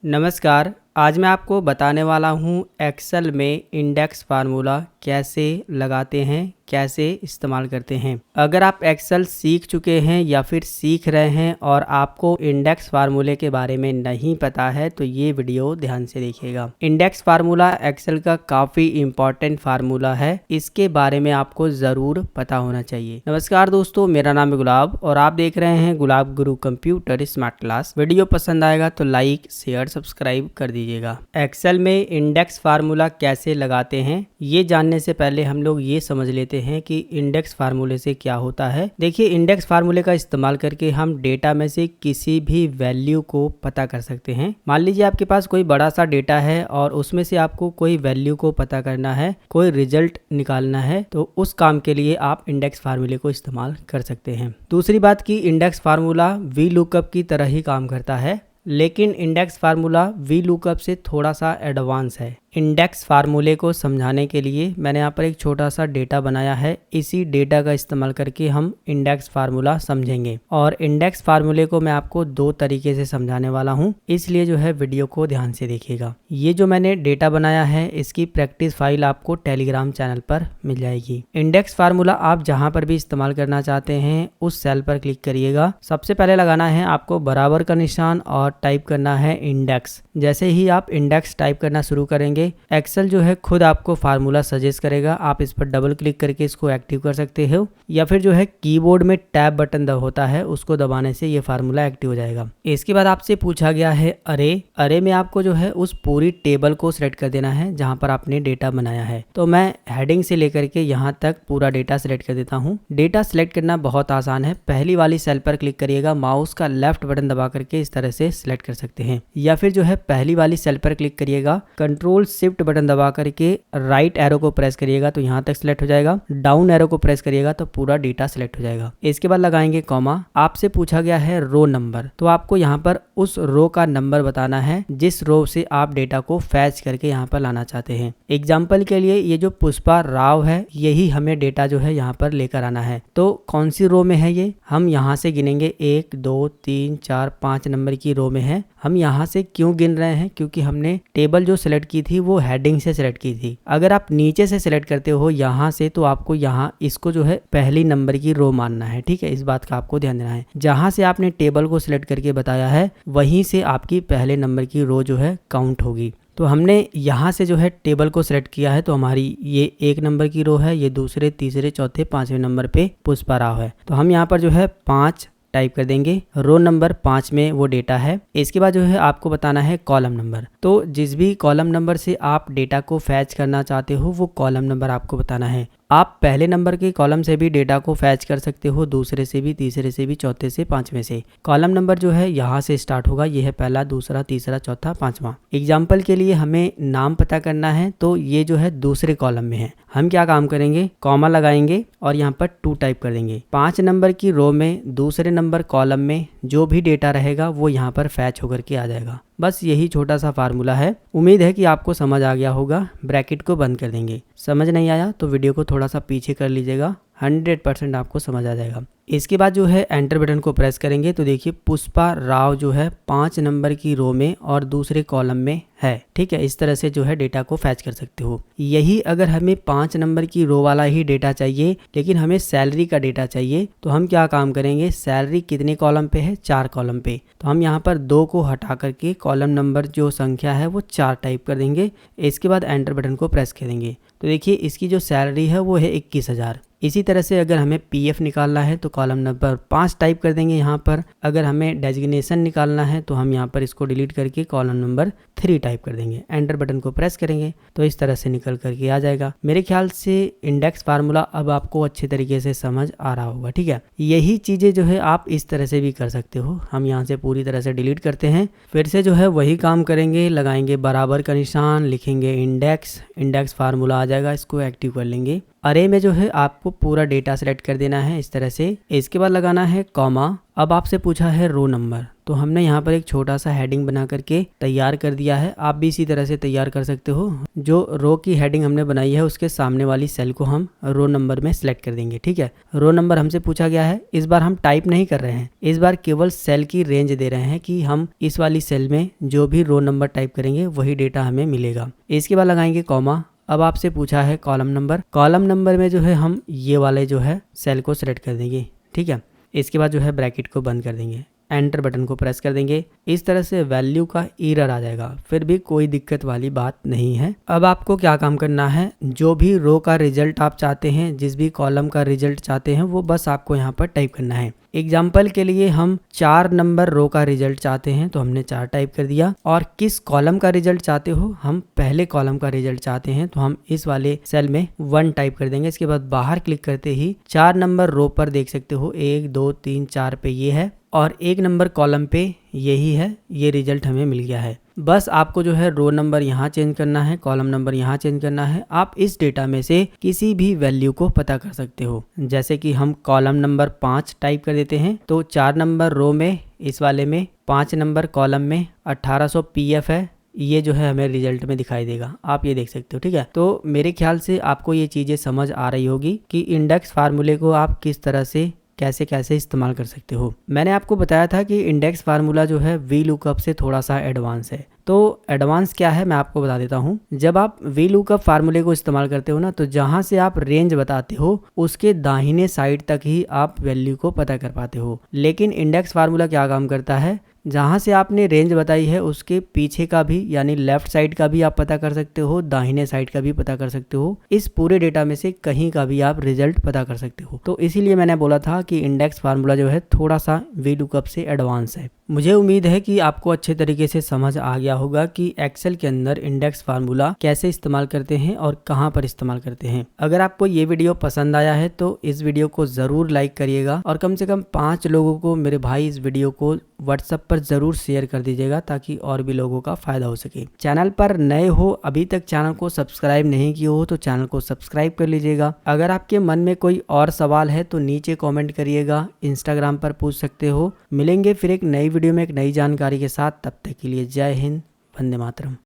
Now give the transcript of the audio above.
नमस्कार। आज मैं आपको बताने वाला हूँ एक्सेल में इंडेक्स फार्मूला कैसे लगाते हैं, कैसे इस्तेमाल करते हैं। अगर आप एक्सेल सीख चुके हैं या फिर सीख रहे हैं और आपको इंडेक्स फार्मूले के बारे में नहीं पता है तो ये वीडियो ध्यान से देखिएगा। इंडेक्स फार्मूला एक्सेल का काफ़ी इम्पॉर्टेंट फार्मूला है, इसके बारे में आपको ज़रूर पता होना चाहिए। नमस्कार दोस्तों, मेरा नाम है गुलाब और आप देख रहे हैं गुलाब गुरु कंप्यूटर स्मार्ट क्लास। वीडियो पसंद आएगा तो लाइक शेयर सब्सक्राइब कर दीजिएगा। एक्सेल में इंडेक्स फार्मूला कैसे लगाते हैं ये जानने से पहले हम लोग ये समझ लेते हैं कि इंडेक्स फार्मूले से क्या होता है। देखिए, इंडेक्स फार्मूले का इस्तेमाल करके हम डेटा में से किसी भी वैल्यू को पता कर सकते हैं। मान लीजिए आपके पास कोई बड़ा सा डेटा है और उसमें से आपको कोई वैल्यू को पता करना है, कोई रिजल्ट निकालना है, तो उस काम के लिए आप इंडेक्स फार्मूले को इस्तेमाल कर सकते हैं। दूसरी बात की इंडेक्स फार्मूला वी लुकअप की तरह ही काम करता है, लेकिन इंडेक्स फार्मूला वी लुकअप से थोड़ा सा एडवांस है। इंडेक्स फार्मूले को समझाने के लिए मैंने यहाँ पर एक छोटा सा डेटा बनाया है। इसी डेटा का इस्तेमाल करके हम इंडेक्स फार्मूला समझेंगे और इंडेक्स फार्मूले को मैं आपको दो तरीके से समझाने वाला हूँ, इसलिए जो है वीडियो को ध्यान से देखिएगा। ये जो मैंने डेटा बनाया है इसकी प्रैक्टिस फाइल आपको टेलीग्राम चैनल पर मिल जाएगी। इंडेक्स फार्मूला आप जहाँ पर भी इस्तेमाल करना चाहते हैं उस सेल पर क्लिक करिएगा। सबसे पहले लगाना है आपको बराबर का निशान और टाइप करना है इंडेक्स। जैसे ही आप इंडेक्स टाइप करना शुरू करेंगे एक्सेल जो है खुद आपको फार्मूला सजेस्ट करेगा। आप इस पर डबल क्लिक करके इसको एक्टिव कर सकते हो या फिर जो है कीबोर्ड में टैब बटन होता है उसको दबाने से ये फार्मूला एक्टिव हो जाएगा। इसके बाद आपसे पूछा गया है अरे में आपको जो है उस पूरी टेबल को सिलेक्ट कर देना है जहां पर आपने डेटा बनाया है। तो मैं हेडिंग से लेकर के यहाँ तक पूरा डेटा सिलेक्ट कर देता हूँ। डेटा सिलेक्ट करना बहुत आसान है। पहली वाली सेल पर क्लिक करिएगा, माउस का लेफ्ट बटन दबा करके इस तरह से सिलेक्ट कर सकते हैं, या फिर जो है पहली वाली सेल पर क्लिक करिएगा, कंट्रोल शिफ्ट बटन दबा करके राइट एरो को प्रेस करिएगा तो यहाँ तक सिलेक्ट हो जाएगा, डाउन एरो को प्रेस करिएगा तो पूरा डेटा सिलेक्ट हो जाएगा। इसके बाद लगाएंगे कॉमा। आपसे पूछा गया है रो नंबर, तो आपको यहाँ पर उस रो का नंबर बताना है जिस रो से आप डेटा को फैच करके यहाँ पर लाना चाहते हैं। एग्जाम्पल के लिए ये जो पुष्पा राव है यही हमें डेटा जो है यहाँ पर लेकर आना है। तो कौन सी रो में है ये, हम यहाँ से गिनेंगे 1 2 3 4 5 नंबर की रो में है। हम यहाँ से क्यों गिन रहे हैं, क्योंकि हमने टेबल जो सिलेक्ट की थी वो हेडिंग से सिलेक्ट की थी। अगर आप नीचे से सिलेक्ट करते हो यहाँ से तो आपको यहाँ इसको जो है पहली नंबर की रो मानना है। ठीक है, इस बात का आपको ध्यान देना है। जहां से आपने टेबल को सिलेक्ट करके बताया है वहीं से आपकी पहले नंबर की रो जो है काउंट होगी। तो हमने यहाँ से जो है टेबल को सिलेक्ट किया है तो हमारी ये 1 नंबर की रो है, ये दूसरे तीसरे चौथे 5वें नंबर पे पुष्पा राव है। तो हम यहाँ पर जो है 5 टाइप कर देंगे। रो नंबर 5 में वो डेटा है। इसके बाद जो है आपको बताना है कॉलम नंबर। तो जिस भी कॉलम नंबर से आप डेटा को फैच करना चाहते हो वो कॉलम नंबर आपको बताना है। आप पहले नंबर के कॉलम से भी डेटा को फैच कर सकते हो, दूसरे से भी, तीसरे से भी, चौथे से, 5वें से। कॉलम नंबर जो है यहाँ से स्टार्ट होगा, ये है पहला, दूसरा, तीसरा, चौथा, 5वां। एग्जाम्पल के लिए हमें नाम पता करना है तो ये जो है दूसरे कॉलम में है। हम क्या काम करेंगे, कॉमा लगाएंगे और यहाँ पर 2 टाइप कर देंगे। 5 नंबर की रो में दूसरे नंबर कॉलम में जो भी डेटा रहेगा वो यहाँ पर फैच होकर के आ जाएगा। बस यही छोटा सा फार्मूला है। उम्मीद है कि आपको समझ आ गया होगा। ब्रैकेट को बंद कर देंगे। समझ नहीं आया तो वीडियो को थोड़ा सा पीछे कर लीजिएगा, 100% आपको समझ आ जाएगा। इसके बाद जो है एंटर बटन को प्रेस करेंगे तो देखिए पुष्पा राव जो है 5 नंबर की रो में और दूसरे कॉलम में है। ठीक है, इस तरह से जो है डेटा को फैच कर सकते हो। यही अगर हमें 5 नंबर की रो वाला ही डेटा चाहिए लेकिन हमें सैलरी का डेटा चाहिए तो हम क्या काम करेंगे, सैलरी कितने कॉलम पे है, 4 कॉलम पे। तो हम यहाँ पर 2 को हटा करके कॉलम नंबर जो संख्या है वो 4 टाइप कर देंगे। इसके बाद एंटर बटन को प्रेस करेंगे तो देखिए इसकी जो सैलरी है वो है 21,000। इसी तरह से अगर हमें पीएफ निकालना है तो कॉलम नंबर 5 टाइप कर देंगे यहाँ पर। अगर हमें डेजिग्नेशन निकालना है तो हम यहाँ पर इसको डिलीट करके कॉलम नंबर 3 टाइप कर देंगे। एंटर बटन को प्रेस करेंगे तो इस तरह से निकल करके आ जाएगा। मेरे ख्याल से इंडेक्स फार्मूला अब आपको अच्छे तरीके से समझ आ रहा होगा। ठीक है, यही चीजें जो है आप इस तरह से भी कर सकते हो। हम यहाँ से पूरी तरह से डिलीट करते हैं, फिर से जो है वही काम करेंगे। लगाएंगे बराबर का निशान, लिखेंगे इंडेक्स फार्मूला आ जाएगा, इसको एक्टिव कर लेंगे। अरे में जो है आपको पूरा डेटा सेलेक्ट कर देना है इस तरह से। इसके बाद लगाना है कॉमा। अब आपसे पूछा है रो नंबर, तो हमने यहाँ पर एक छोटा सा हेडिंग बना करके तैयार कर दिया है। आप भी इसी तरह से तैयार कर सकते हो। जो रो की हेडिंग हमने बनाई है उसके सामने वाली सेल को हम रो नंबर में सिलेक्ट कर देंगे। ठीक है, रो नंबर हमसे पूछा गया है। इस बार हम टाइप नहीं कर रहे हैं, इस बार केवल सेल की रेंज दे रहे हैं कि हम इस वाली सेल में जो भी रो नंबर टाइप करेंगे वही डेटा हमें मिलेगा। इसके बाद लगाएंगे कॉमा। अब आपसे पूछा है कॉलम नंबर। कॉलम नंबर में जो है हम ये वाले जो है सेल को सिलेक्ट कर देंगे। ठीक है, इसके बाद जो है ब्रैकेट को बंद कर देंगे, एंटर बटन को प्रेस कर देंगे। इस तरह से वैल्यू का एरर आ जाएगा, फिर भी कोई दिक्कत वाली बात नहीं है। अब आपको क्या काम करना है, जो भी रो का रिजल्ट आप चाहते हैं, जिस भी कॉलम का रिजल्ट चाहते हैं, वो बस आपको यहाँ पर टाइप करना है। एग्जाम्पल के लिए हम 4 नंबर रो का रिजल्ट चाहते हैं तो हमने 4 टाइप कर दिया। और किस कॉलम का रिजल्ट चाहते हो, हम पहले कॉलम का रिजल्ट चाहते हैं तो हम इस वाले सेल में 1 टाइप कर देंगे। इसके बाद बाहर क्लिक करते ही 4 नंबर रो पर देख सकते हो 1 2 3 4 पे ये है और 1 नंबर कॉलम पे यही है। ये रिजल्ट हमें मिल गया है। बस आपको जो है रो नंबर यहाँ चेंज करना है, कॉलम नंबर यहाँ चेंज करना है। आप इस डेटा में से किसी भी वैल्यू को पता कर सकते हो। जैसे कि हम कॉलम नंबर 5 टाइप कर देते हैं तो 4 नंबर रो में इस वाले में 5 नंबर कॉलम में 1800 PF है। ये जो है हमें रिजल्ट में दिखाई देगा, आप ये देख सकते हो। ठीक है, तो मेरे ख्याल से आपको ये चीज़ें समझ आ रही होगी कि इंडेक्स फार्मूले को आप किस तरह से कैसे कैसे इस्तेमाल कर सकते हो। मैंने आपको बताया था कि इंडेक्स फार्मूला जो है वी लुकअप से थोड़ा सा एडवांस है। तो एडवांस क्या है मैं आपको बता देता हूँ। जब आप वी लुकअप फार्मूले को इस्तेमाल करते हो ना, तो जहाँ से आप रेंज बताते हो उसके दाहिने साइड तक ही आप वैल्यू को पता कर पाते हो। लेकिन इंडेक्स फार्मूला क्या काम करता है, जहाँ से आपने रेंज बताई है उसके पीछे का भी यानी लेफ्ट साइड का भी आप पता कर सकते हो, दाहिने साइड का भी पता कर सकते हो। इस पूरे डेटा में से कहीं का भी आप रिजल्ट पता कर सकते हो। तो इसीलिए मैंने बोला था कि इंडेक्स फार्मूला जो है थोड़ा सा वी लुकअप से एडवांस है। मुझे उम्मीद है कि आपको अच्छे तरीके से समझ आ गया होगा कि एक्सेल के अंदर इंडेक्स फार्मूला कैसे इस्तेमाल करते हैं और कहां पर इस्तेमाल करते हैं। अगर आपको ये वीडियो पसंद आया है तो इस वीडियो को ज़रूर लाइक करिएगा और कम से कम 5 लोगों को मेरे भाई इस वीडियो को व्हाट्सएप पर ज़रूर शेयर कर दीजिएगा ताकि और भी लोगों का फ़ायदा हो सके। चैनल पर नए हो, अभी तक चैनल को सब्सक्राइब नहीं किया हो तो चैनल को सब्सक्राइब कर लीजिएगा। अगर आपके मन में कोई और सवाल है तो नीचे कमेंट करिएगा, इंस्टाग्राम पर पूछ सकते हो। मिलेंगे फिर एक नई वीडियो में एक नई जानकारी के साथ। तब तक के लिए जय हिंद, वंदे मातरम।